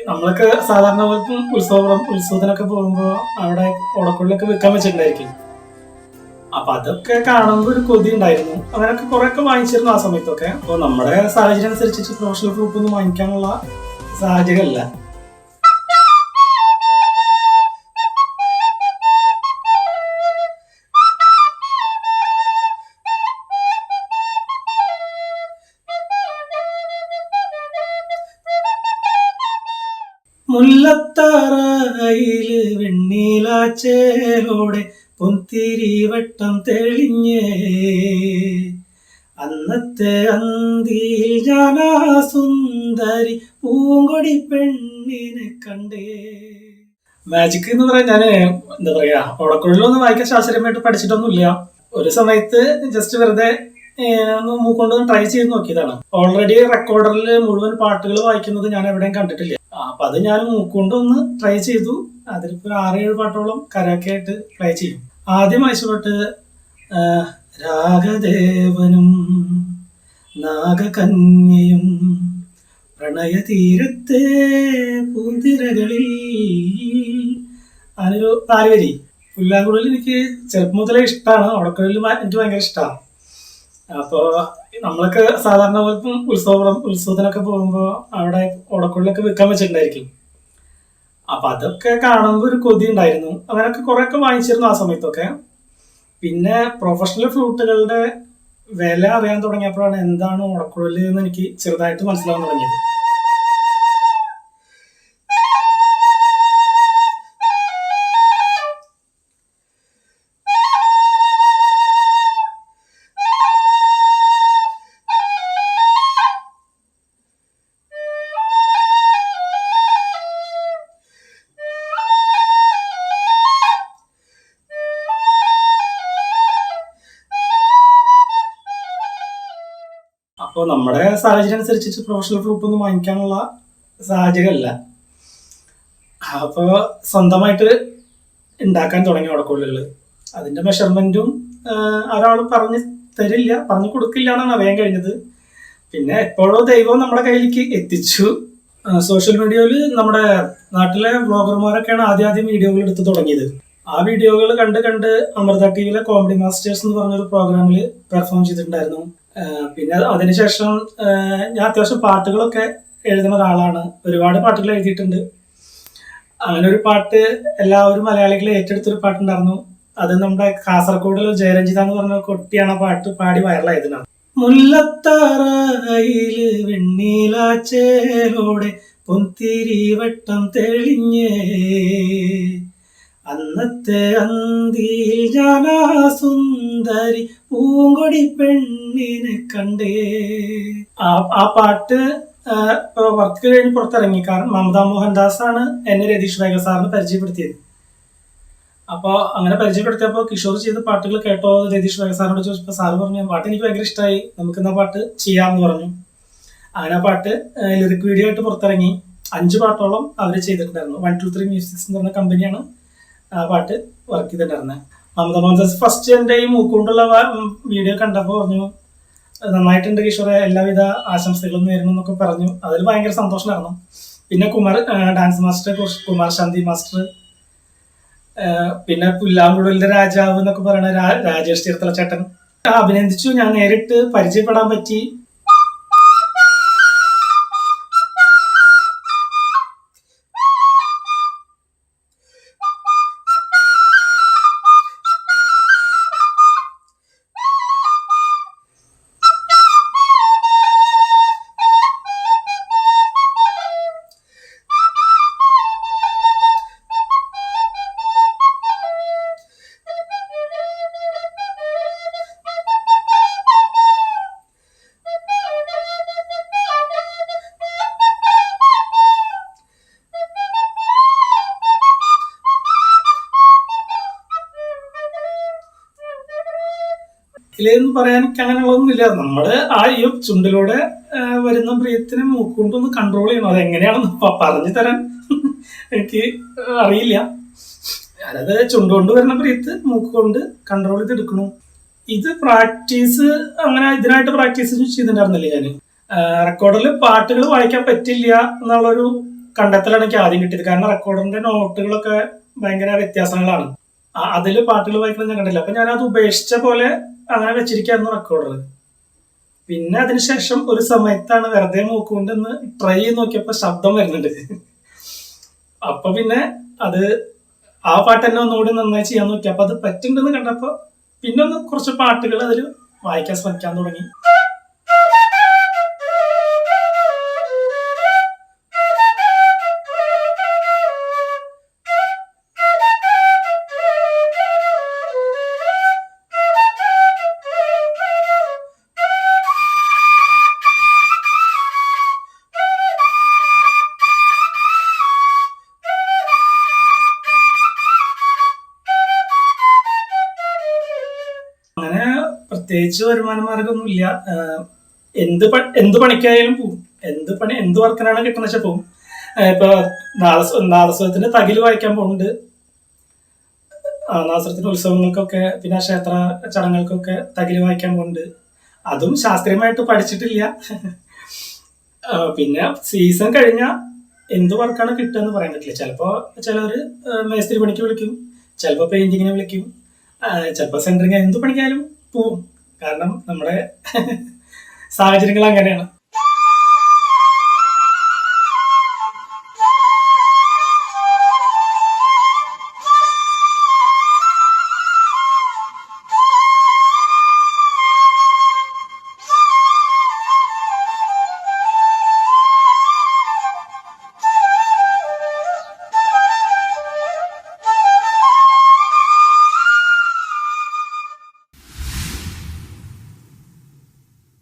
നമ്മളൊക്കെ സാധാരണ ഉത്സവത്തിനൊക്കെ പോകുമ്പോ അവിടെ ഓടക്കുള്ളിലൊക്കെ വിൽക്കാൻ വെച്ചിട്ടുണ്ടായിരിക്കും. അപ്പൊ അതൊക്കെ കാണുമ്പോൾ ഒരു കൊതി ഉണ്ടായിരുന്നു. അങ്ങനെയൊക്കെ കുറെ വാങ്ങിച്ചിരുന്നു ആ സമയത്തൊക്കെ. അപ്പൊ നമ്മുടെ സാഹചര്യം അനുസരിച്ചിട്ട് പ്രൊഫഷണൽ ഫ്ലൂട്ട് ഒന്നും വാങ്ങിക്കാനുള്ള സാഹചര്യമല്ല. മുല്ലത്തറയില് വെണ്ണീലാച്ചേലോടെ പൊന്തിരി വട്ടം തെളിഞ്ഞേ, അന്നത്തെ അന്തിയിൽ ഞാനാ സുന്ദരി പൂങ്കൊടി പെണ്ണിനെ കണ്ടേ. മാജിക് എന്ന് പറയാൻ ഞാന് എന്താ പറയാ, ഓടക്കുഴലൊന്നും വായിക്കാൻ ശാസ്ത്രീയമായിട്ട് പഠിച്ചിട്ടൊന്നുമില്ല. ഒരു സമയത്ത് ജസ്റ്റ് വെറുതെ മൂക്കൊണ്ടൊന്ന് ട്രൈ ചെയ്ത് നോക്കിയതാണ്. ഓൾറെഡി റെക്കോർഡറിൽ മുഴുവൻ പാട്ടുകൾ വായിക്കുന്നത് ഞാൻ എവിടെയും കണ്ടിട്ടില്ല. അപ്പൊ അത് ഞാൻ മൂക്കൊണ്ടൊന്ന് ട്രൈ ചെയ്തു. അതിലിപ്പോ 6-7 പാട്ടോളം കരാക്കെ ആയിട്ട് ട്രൈ ചെയ്യും. ആദ്യം വായിച്ചോട്ട് രാഗദേവനും നാഗകന്യയും പ്രണയതീരത്തെ പൂന്തിരകളിൽ, അതിനൊരു 4 വരി. പുല്ലാങ്കുഴലിൽ എനിക്ക് ചെറുപ്പം മുതലേ ഇഷ്ടമാണ്. ഓടക്കുഴലിൽ എനിക്ക് ഭയങ്കര ഇഷ്ടമാണ്. അപ്പോ നമ്മളൊക്കെ സാധാരണ ഉത്സവത്തിനൊക്കെ പോകുമ്പോ അവിടെ ഓടക്കുഴലൊക്കെ വിൽക്കാൻ വെച്ചിട്ടുണ്ടായിരിക്കും. അപ്പൊ അതൊക്കെ കാണുമ്പോൾ ഒരു കൊതി ഉണ്ടായിരുന്നു. അങ്ങനെയൊക്കെ കുറെ വാങ്ങിച്ചിരുന്നു ആ സമയത്തൊക്കെ. പിന്നെ പ്രൊഫഷണൽ ഫ്ലൂട്ടുകളുടെ വില അറിയാൻ തുടങ്ങിയപ്പോഴാണ് എന്താണ് ഓടക്കുഴൽ എന്ന് എനിക്ക് ചെറുതായിട്ട് മനസ്സിലാവാൻ തുടങ്ങിയത്. അപ്പോൾ നമ്മുടെ സാഹചര്യം അനുസരിച്ചിട്ട് പ്രൊഫഷണൽ ഫ്ലൂട്ട് ഒന്നും വാങ്ങിക്കാനുള്ള സാഹചര്യമല്ല. അപ്പോൾ സ്വന്തമായിട്ട് ഉണ്ടാക്കാൻ തുടങ്ങി ഓടക്കുഴലുകൾ. അതിന്റെ മെഷർമെന്റും ഒരാൾ പറഞ്ഞു തരില്ല, പറഞ്ഞു കൊടുക്കില്ല എന്നാണ് അറിയാൻ കഴിഞ്ഞത്. പിന്നെ എപ്പോഴോ ദൈവം നമ്മുടെ കയ്യിലേക്ക് എത്തിച്ചു. സോഷ്യൽ മീഡിയയിൽ നമ്മുടെ നാട്ടിലെ വ്ളോഗർമാരൊക്കെയാണ് ആദ്യം വീഡിയോകൾ എടുത്ത് തുടങ്ങിയത്. ആ വീഡിയോകൾ കണ്ട് അമൃത ടിവിയിലെ കോമഡി മാസ്റ്റേഴ്സ് എന്ന് പറഞ്ഞൊരു പ്രോഗ്രാമിൽ പെർഫോം ചെയ്തിട്ടുണ്ടായിരുന്നു. പിന്നെ അതിനുശേഷം ഞാൻ അത്യാവശ്യം പാട്ടുകളൊക്കെ എഴുതുന്ന ഒരാളാണ്. ഒരുപാട് പാട്ടുകൾ എഴുതിയിട്ടുണ്ട്. അങ്ങനെ ഒരു പാട്ട് എല്ലാവരും മലയാളികളെ ഏറ്റെടുത്തൊരു പാട്ടുണ്ടായിരുന്നു. അത് നമ്മുടെ കാസർഗോഡിൽ ജയരഞ്ജിത എന്ന് പറഞ്ഞ കുട്ടിയാണ് ആ പാട്ട് പാടി വൈറലായതിനാണ്. മുല്ലത്തറയില് വെണ്ണീലാച്ചേലോടെ പൊന്തിരി വട്ടം തെളിഞ്ഞേ, അന്നത്തെ അന്തിയിൽ ഞാനാ സുന്ദരി പൂങ്കൊടി പെണ്ണിനെ കണ്ടേ. ആ പാട്ട് വർക്ക് കഴിഞ്ഞ് പുറത്തിറങ്ങി. കാരണം മമതാ മോഹൻദാസ് ആണ് എന്നെ രതീഷ് റേഖ സാറിന് പരിചയപ്പെടുത്തിയത്. അപ്പോൾ അങ്ങനെ പരിചയപ്പെടുത്തിയപ്പോൾ കിഷോർ ചെയ്ത പാട്ടുകൾ കേട്ടോ രതീഷ് റേഖ സാറിനോട് ചോദിച്ചപ്പോൾ സാറ് പറഞ്ഞു പാട്ട് എനിക്ക് ഭയങ്കര ഇഷ്ടമായി, നമുക്കെന്നാ പാട്ട് ചെയ്യാമെന്ന് പറഞ്ഞു. അങ്ങനെ ആ പാട്ട് ലിറിക് വീഡിയോ ആയിട്ട് പുറത്തിറങ്ങി. 5 പാട്ടോളം അവർ ചെയ്തിട്ടുണ്ടായിരുന്നു. 123 മ്യൂസിക്സ് എന്ന് പറഞ്ഞ കമ്പനിയാണ് ആ പാട്ട് വർക്ക് ചെയ്തിട്ടുണ്ടായിരുന്നത്. മമത മോഹൻദാസ് ഫസ്റ്റ് എൻ്റെ ഈ മൂക്കൊണ്ടുള്ള വീഡിയോ കണ്ടപ്പോൾ പറഞ്ഞു നന്നായിട്ടുണ്ട് കിഷോറെ, എല്ലാവിധ ആശംസകളും നേരുന്നു എന്നൊക്കെ പറഞ്ഞു. അതിൽ ഭയങ്കര സന്തോഷമായിരുന്നു. പിന്നെ ഡാൻസ് മാസ്റ്റർ കുമാർ ശാന്തി മാസ്റ്റർ, പിന്നെ പുല്ലാങ്കുഴലിന്റെ രാജാവ് എന്നൊക്കെ പറയുന്ന രാജേഷ് തീർത്ഥല ചേട്ടൻ അഭിനന്ദിച്ചു. ഞാൻ നേരിട്ട് പരിചയപ്പെടാൻ പറ്റി. ഇതിലെന്ന് പറയാൻ എനിക്ക് അങ്ങനെയുള്ളതൊന്നുമില്ല. നമ്മള് ആ ഈ ചുണ്ടിലൂടെ വരുന്ന ബ്രീത്തിനെ മൂക്കൊണ്ടൊന്ന് കൺട്രോൾ ചെയ്യണം. അതെങ്ങനെയാണെന്ന് പറഞ്ഞു തരാൻ എനിക്ക് അറിയില്ല. ഞാനത് ചുണ്ടുകൊണ്ട് വരുന്ന ബ്രീത്ത് മൂക്കുകൊണ്ട് കൺട്രോൾ ചെയ്ത് എടുക്കണു. ഇത് പ്രാക്ടീസ് അങ്ങനെ ഇതിനായിട്ട് പ്രാക്ടീസ് ചെയ്തിട്ടുണ്ടായിരുന്നില്ല ഞാൻ. റെക്കോർഡിൽ പാട്ടുകൾ വായിക്കാൻ പറ്റില്ല എന്നുള്ളൊരു കണ്ടെത്തലാണ് എനിക്ക് ആദ്യം കിട്ടിയത്. കാരണം റെക്കോർഡറിന്റെ നോട്ടുകളൊക്കെ ഭയങ്കര വ്യത്യാസങ്ങളാണ്. അതിൽ പാട്ടുകൾ വായിക്കുന്നത് ഞാൻ കണ്ടില്ല. അപ്പൊ ഞാൻ അത് ഉപേക്ഷിച്ച പോലെ അങ്ങനെ വെച്ചിരിക്കായിരുന്നു റെക്കോർഡർ. പിന്നെ അതിനുശേഷം ഒരു സമയത്താണ് വെറുതെ മൂക്കുകൊണ്ടൊന്ന് ട്രൈ ചെയ്ത് നോക്കിയപ്പോ ശബ്ദം വരുന്നുണ്ട്. അപ്പൊ പിന്നെ അത് ആ പാട്ട് തന്നെ ഒന്നുകൂടി നന്നായി ചെയ്യാൻ നോക്കി. അപ്പൊ അത് പറ്റുന്നുണ്ടെന്ന് കണ്ടപ്പോ പിന്നെ ഒന്ന് കുറച്ച് പാട്ടുകൾ അതിൽ വായിക്കാൻ ശ്രമിക്കാൻ തുടങ്ങി. അങ്ങനെ പ്രത്യേകിച്ച് വരുമാന മാർഗമൊന്നും ഇല്ല. എന്ത് പണിക്കായാലും പോവും. എന്ത് വർക്കിനാണ് കിട്ടുന്ന വെച്ചാൽ പോവും. ഇപ്പൊ നാദസ്വരത്തിന്റെ തകില് വായിക്കാൻ പോകുന്നുണ്ട്. നാദസ്വരത്തിന്റെ ഉത്സവങ്ങൾക്കൊക്കെ പിന്നെ ക്ഷേത്ര ചടങ്ങുകൾക്കൊക്കെ തകില് വായിക്കാൻ പോകുന്നുണ്ട്. അതും ശാസ്ത്രീയമായിട്ട് പഠിച്ചിട്ടില്ല. പിന്നെ സീസൺ കഴിഞ്ഞാൽ എന്ത് വർക്കാണ് കിട്ടുക എന്ന് പറയാൻ പറ്റില്ല. ചിലപ്പോ ചിലവര് മേസ്ത്രി പണിക്ക് വിളിക്കും, ചിലപ്പോ പെയിന്റിങ്ങിന് വിളിക്കും, ചിലപ്പോ സെന്ററിങ്, എന്ത് പണിക്കായാലും പോവും. കാരണം നമ്മുടെ സാഹചര്യങ്ങൾ അങ്ങനെയാണ്.